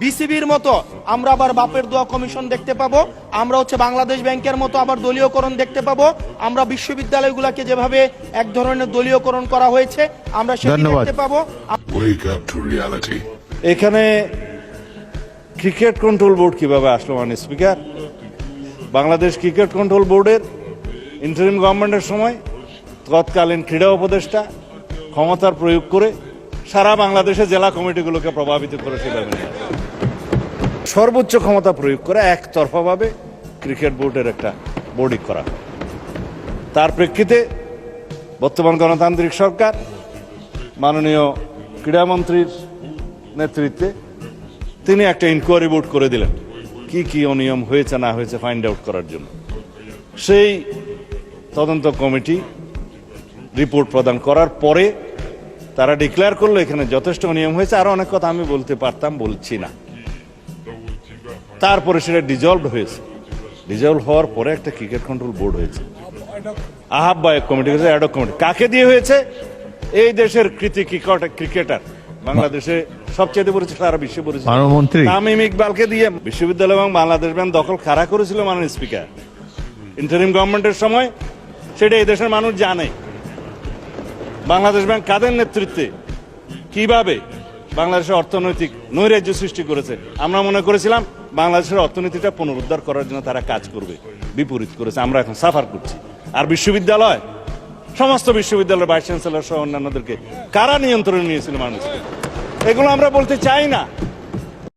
বিসিবির মতো আমরা আবার বাপের দোয়া কমিশন দেখতে পাবো, আমরা হচ্ছে বাংলাদেশ ব্যাংকের মতো আবার দলীয়করণ দেখতে পাবো, আমরা বিশ্ববিদ্যালয়গুলোকে যেভাবে এক ধরনের দলীয়করণ করা হয়েছে আমরা সেটা দেখতে পাবো। এখানে ক্রিকেট কন্ট্রোল বোর্ড কিভাবে আসলো মাননীয় স্পিকার? বাংলাদেশ ক্রিকেট কন্ট্রোল বোর্ডের ইন্টারিম গভর্নমেন্টের সময় তৎকালীন ক্রীড়া উপদেষ্টা ক্ষমতার প্রয়োগ করে সারা বাংলাদেশের জেলা কমিটিগুলোকে প্রভাবিত করেছিলেন। সর্বোচ্চ ক্ষমতা প্রয়োগ করে একতরফাভাবে ক্রিকেট বোর্ডের একটা বোর্ডিং করা হয়। তার প্রেক্ষিতে বর্তমান গণতান্ত্রিক সরকার মাননীয় ক্রীড়ামন্ত্রীর নেতৃত্বে তিনি একটা ইনকোয়ারি বোর্ড করে দিলেন কি কি অনিয়ম হয়েছে না হয়েছে ফাইন্ড আউট করার জন্য। সেই তদন্ত কমিটি রিপোর্ট প্রদান করার পরে তারা ডিক্লেয়ার করলো এখানে যথেষ্ট অনিয়ম হয়েছে, আরো অনেক কথা আমি বলতে পারতাম, বলছি না। তারপরে সেটা ডিজলভ হয়েছে, ডিজলভ হওয়ার পরে একটা ক্রিকেট কন্ট্রোল বোর্ড হয়েছে, আহ্বায়ক কমিটি হয়েছে, অ্যাডক কমিটি। কাকে দিয়ে হয়েছে? এই দেশের কৃতি ক্রিকেটার, বাংলাদেশে সবচেয়ে পরিচিত, সারা বিশ্বে পরিচিত তামিম ইকবালকে দিয়ে বিশ্ববিদ্যালয় এবং বাংলাদেশ ব্যাংক দখল কারা করেছিল মাননীয় স্পিকার ইন্টারিম গভর্নমেন্টের সময়, সেটা এই দেশের মানুষ জানে। বাংলাদেশ ব্যাংক কাদের নেতৃত্বে কিভাবে বাংলাদেশের অর্থনৈতিক নৈরাজ্য সৃষ্টি করেছে। আমরা মনে করেছিলাম বাংলাদেশের অর্থনীতিটা পুনরুদ্ধার করার জন্য তারা কাজ করবে, বিপরীত করেছে। আমরা এখন সাফার করছি। আর বিশ্ববিদ্যালয়, সমস্ত বিশ্ববিদ্যালয়ের ভাইস চ্যান্সেলর সহ অন্যান্যদেরকে কারা নিয়ন্ত্রণে নিয়েছিল মানুষ, এগুলো আমরা বলতে চাই না।